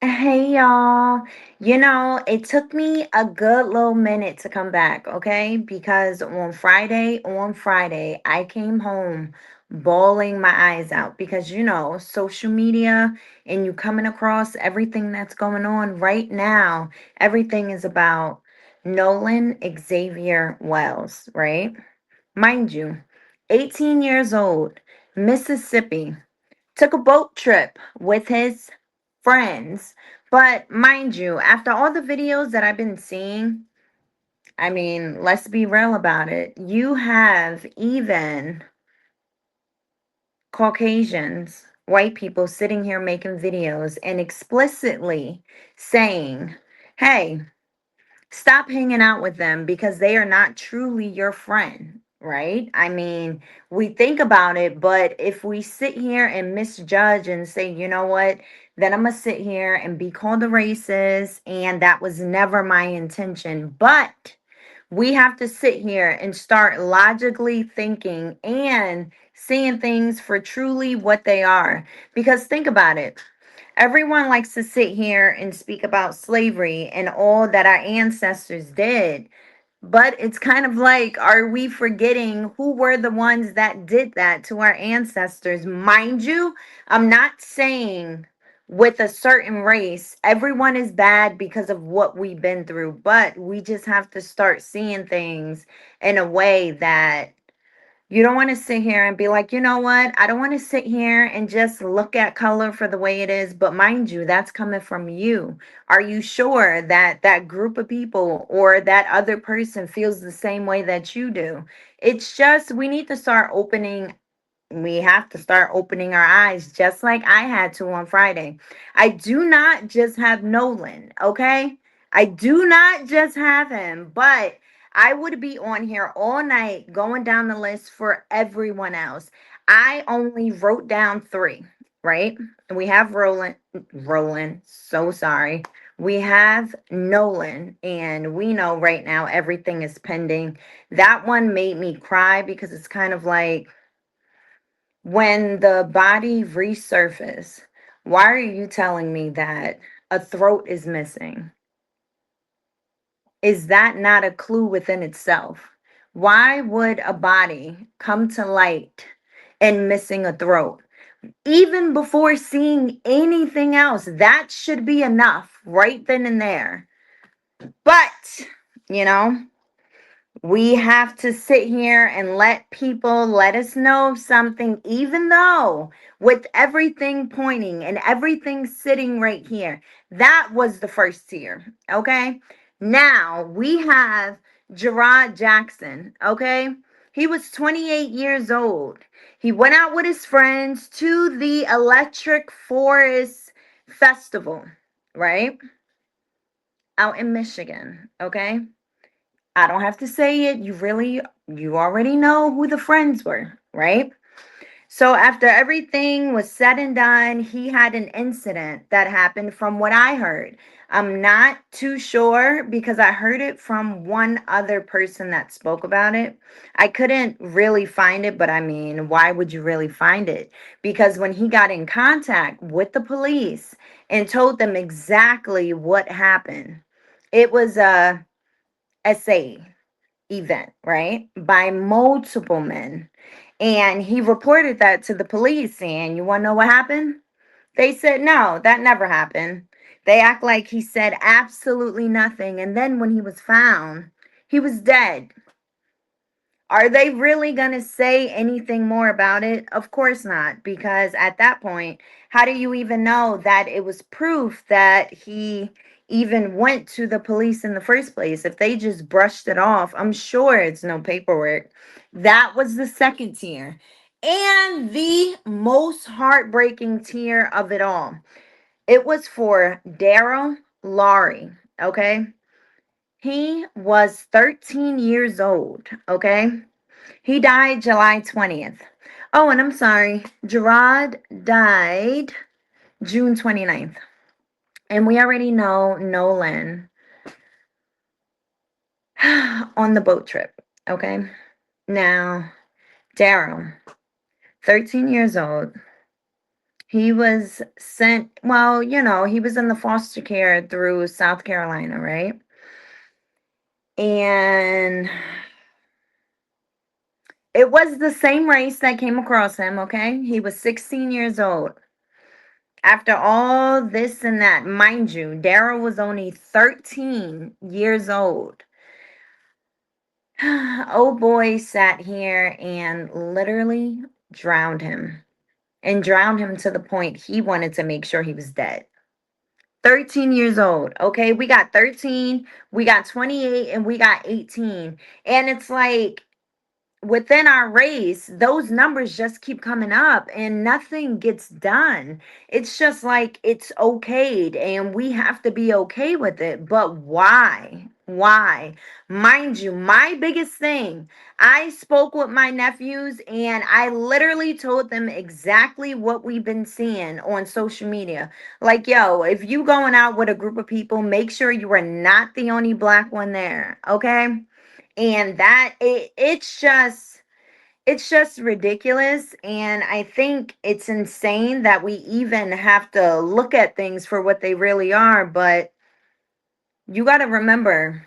Hey y'all. It took me a good little minute to come back, okay? Because on Friday, I came home bawling my eyes out because social media and you coming across everything that's going on right now, everything is about Nolan Xavier Wells, right? Mind you, 18 years old, Mississippi, took a boat trip with his friends. But mind you, after all the videos that I've been seeing, I mean, let's be real about it. You have even Caucasians, white people sitting here making videos and explicitly saying, hey, stop hanging out with them because they are not truly your friend, right? I mean, we think about it, but if we sit here and misjudge and say, you know what, then I'm gonna sit here and be called a racist, and that was never my intention. But we have to sit here and start logically thinking and seeing things for truly what they are. Because think about it. Everyone likes to sit here and speak about slavery and all that our ancestors did. But it's kind of like, are we forgetting who were the ones that did that to our ancestors? Mind you, I'm not saying with a certain race, everyone is bad because of what we've been through, but we just have to start seeing things in a way that you don't want to sit here and be like, you know what? I don't want to sit here and just look at color for the way it is. But mind you, that's coming from you. Are you sure that that group of people or that other person feels the same way that you do? It's just, we have to start opening our eyes, just like I had to on Friday. I do not just have Nolan, okay? I do not just have him, but I would be on here all night going down the list for everyone else. I only wrote down three, right? We have Roland, so sorry. We have Nolan, and we know right now everything is pending. That one made me cry because it's kind of like, when the body resurface, why are you telling me that a throat is missing? Is that not a clue within itself? Why would a body come to light and missing a throat? Even before seeing anything else, that should be enough right then and there. But, you know, we have to sit here and let people let us know something, even though with everything pointing and everything sitting right here, that was the first tier. Okay. Now we have Gerard Jackson. Okay. He was 28 years old. He went out with his friends to the Electric Forest Festival, right? Out in Michigan. Okay. I don't have to say it. You already know who the friends were, right? So after everything was said and done, he had an incident that happened from what I heard. I'm not too sure because I heard it from one other person that spoke about it. I couldn't really find it, but I mean, why would you really find it? Because when he got in contact with the police and told them exactly what happened, it was a essay event, right? By multiple men. And he reported that to the police. And you want to know what happened? They said, no, that never happened. They act like he said absolutely nothing. And then when he was found, he was dead. Are they really going to say anything more about it? Of course not, because at that point, how do you even know that it was proof that he even went to the police in the first place? If they just brushed it off, I'm sure it's no paperwork. That was the second tier. And the most heartbreaking tier of it all, it was for Daryl Laurie, okay? He was 13 years old, okay? He died July 20th. Oh, and I'm sorry. Gerard died June 29th. And we already know Nolan on the boat trip. Okay. Now, Daryl, 13 years old. He was sent, well, he was in the foster care through South Carolina, right? And it was the same race that came across him, okay? He was 16 years old. After all this and that, mind you, Daryl was only 13 years old. Oh boy sat here and literally drowned him. And drowned him to the point he wanted to make sure he was dead. 13 years old. Okay, we got 13, we got 28, and we got 18. And it's like within our race, those numbers just keep coming up and nothing gets done. It's just like it's okayed and we have to be okay with it. But why? Why? Mind you, my biggest thing, I spoke with my nephews and I literally told them exactly what we've been seeing on social media. Like, yo, if you going out with a group of people, make sure you are not the only black one there, okay? And that it's just ridiculous, and I think it's insane that we even have to look at things for what they really are. But you got to remember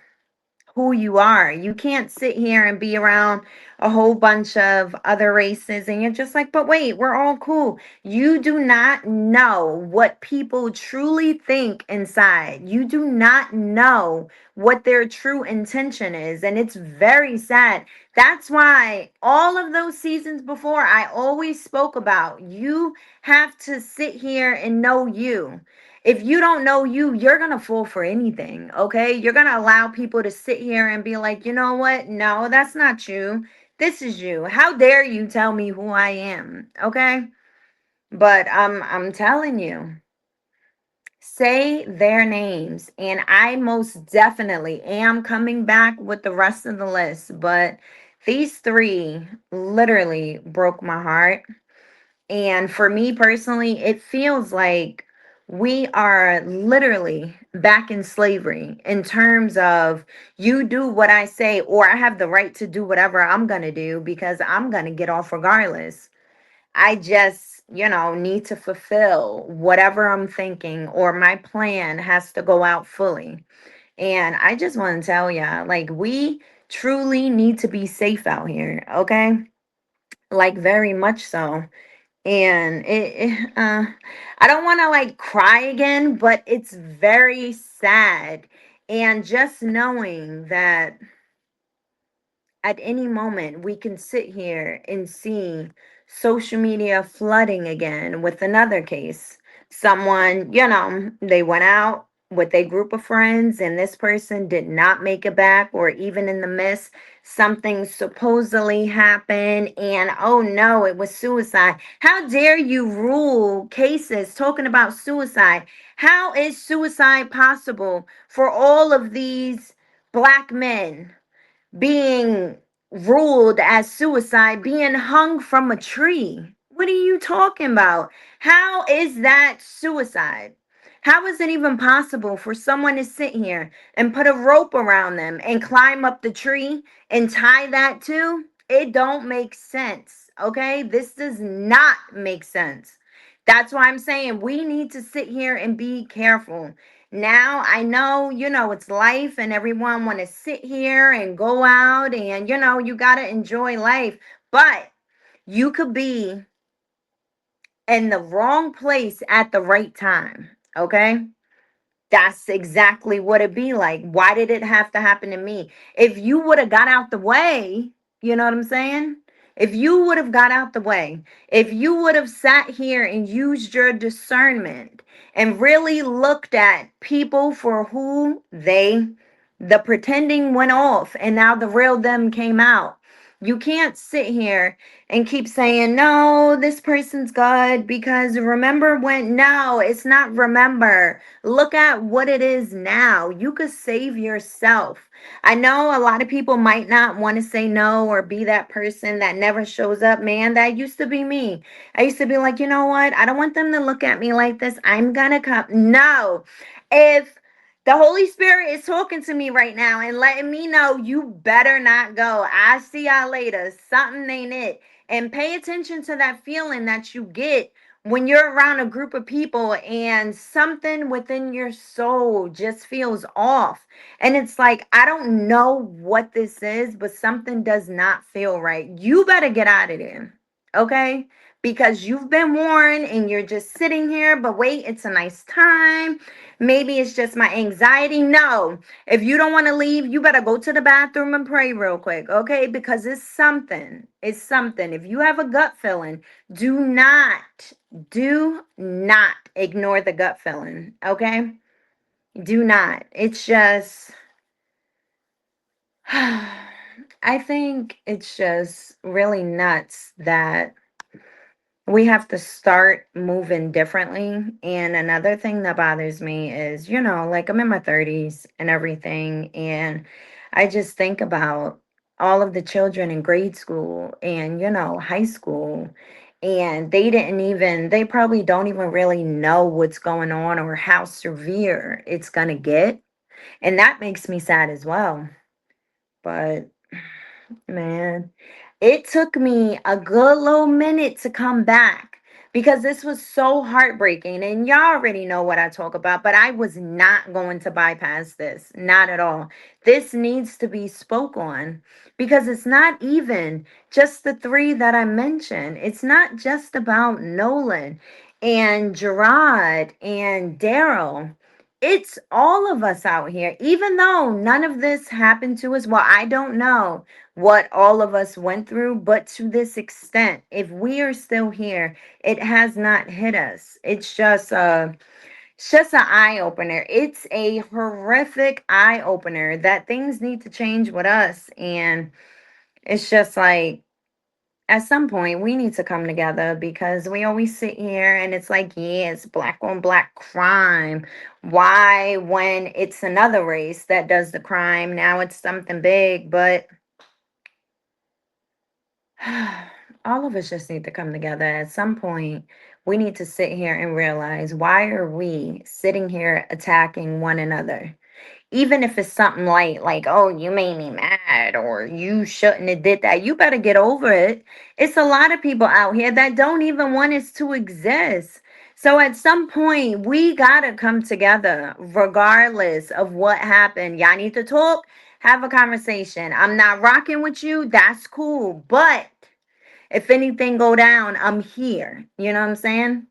who you are. You can't sit here and be around a whole bunch of other races and you're just like, but wait, we're all cool. You do not know what people truly think inside. You do not know what their true intention is. And it's very sad. That's why all of those seasons before, I always spoke about you have to sit here and know you. If you don't know you, you're going to fall for anything, okay? You're going to allow people to sit here and be like, you know what? No, that's not you. This is you. How dare you tell me who I am, okay? But I'm telling you, say their names. And I most definitely am coming back with the rest of the list. But these three literally broke my heart. And for me personally, it feels like we are literally back in slavery in terms of you do what I say, or I have the right to do whatever I'm going to do because I'm going to get off regardless. I just, need to fulfill whatever I'm thinking, or my plan has to go out fully. And I just want to tell ya, like, we truly need to be safe out here, okay? Like, very much so. And I don't want to like cry again, but it's very sad. And just knowing that at any moment we can sit here and see social media flooding again with another case. Someone, they went out with a group of friends and this person did not make it back, or even in the midst, something supposedly happened and oh no, it was suicide. How dare you rule cases talking about suicide? How is suicide possible for all of these black men being ruled as suicide, being hung from a tree? What are you talking about? How is that suicide? How is it even possible for someone to sit here and put a rope around them and climb up the tree and tie that too? It don't make sense. Okay? This does not make sense. That's why I'm saying we need to sit here and be careful. Now I know, it's life and everyone want to sit here and go out and you got to enjoy life, but you could be in the wrong place at the right time, okay? That's exactly what it be like. Why did it have to happen to me? If you would have got out the way, you know what I'm saying? If you would have got out the way, if you would have sat here and used your discernment and really looked at people for who the pretending went off and now the real them came out. You can't sit here and keep saying, no, this person's good because remember when, no, it's not remember. Look at what it is now. You could save yourself. I know a lot of people might not want to say no or be that person that never shows up. Man, that used to be me. I used to be like, you know what? I don't want them to look at me like this. I'm going to come. No. If the Holy Spirit is talking to me right now and letting me know you better not go. I see y'all later. Something ain't it. And pay attention to that feeling that you get when you're around a group of people and something within your soul just feels off, and it's like, I don't know what this is, but something does not feel right, you better get out of there, okay? Because you've been warned and you're just sitting here, but wait, it's a nice time. Maybe it's just my anxiety. No, if you don't want to leave, you better go to the bathroom and pray real quick, okay? Because it's something. It's something. If you have a gut feeling, do not do not ignore the gut feeling, okay? Do not. It's just, I think it's just really nuts that we have to start moving differently. And another thing that bothers me is, like, I'm in my 30s and everything. And I just think about all of the children in grade school and, high school. And they probably don't even really know what's going on or how severe it's going to get. And that makes me sad as well. But man, it took me a good little minute to come back because this was so heartbreaking. And y'all already know what I talk about, but I was not going to bypass this. Not at all. This needs to be spoke on because it's not even just the three that I mentioned. It's not just about Nolan and Gerard and Daryl. It's all of us out here, even though none of this happened to us. Well, I don't know what all of us went through, but to this extent, if we are still here, it has not hit us. It's just an eye opener. It's a horrific eye opener that things need to change with us. And it's just like, at some point we need to come together because we always sit here and it's like, yeah, it's black on black crime. Why, when it's another race that does the crime, now it's something big? But all of us just need to come together. At some point, we need to sit here and realize, why are we sitting here attacking one another? Even if it's something light, like, oh, you made me mad, or you shouldn't have did that. You better get over it. It's a lot of people out here that don't even want us to exist. So at some point, we gotta come together, regardless of what happened. Y'all need to talk, have a conversation. I'm not rocking with you. That's cool, but if anything go down, I'm here. You know what I'm saying?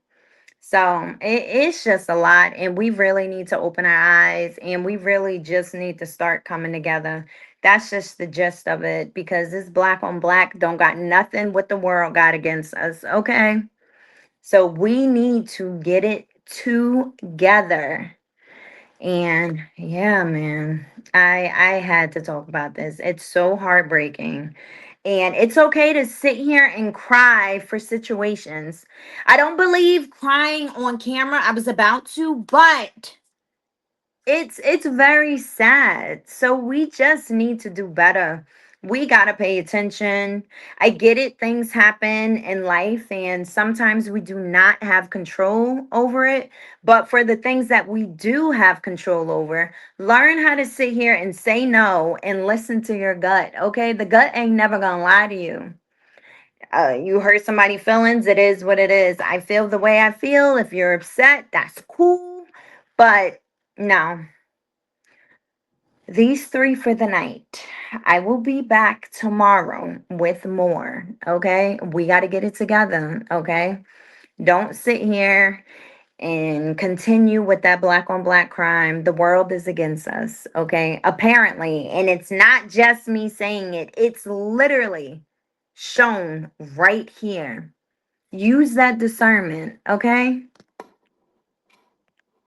So it's just a lot, and we really need to open our eyes, and we really just need to start coming together. That's just the gist of it, because this black on black don't got nothing what the world got against us, okay? So we need to get it together. And yeah, man, I had to talk about this. It's so heartbreaking. And it's okay to sit here and cry for situations. I don't believe crying on camera. I was about to, but it's very sad. So we just need to do better. We got to pay attention. I get it, things happen in life and sometimes we do not have control over it, but for the things that we do have control over, learn how to sit here and say no and listen to your gut, okay? The gut ain't never going to lie to you. You hurt somebody' feelings, it is what it is. I feel the way I feel. If you're upset, that's cool. But no, these three for the night. I will be back tomorrow with more. Okay. We got to get it together. Okay. Don't sit here and continue with that black on black crime. The world is against us. Okay. Apparently. And it's not just me saying it, it's literally shown right here. Use that discernment. Okay.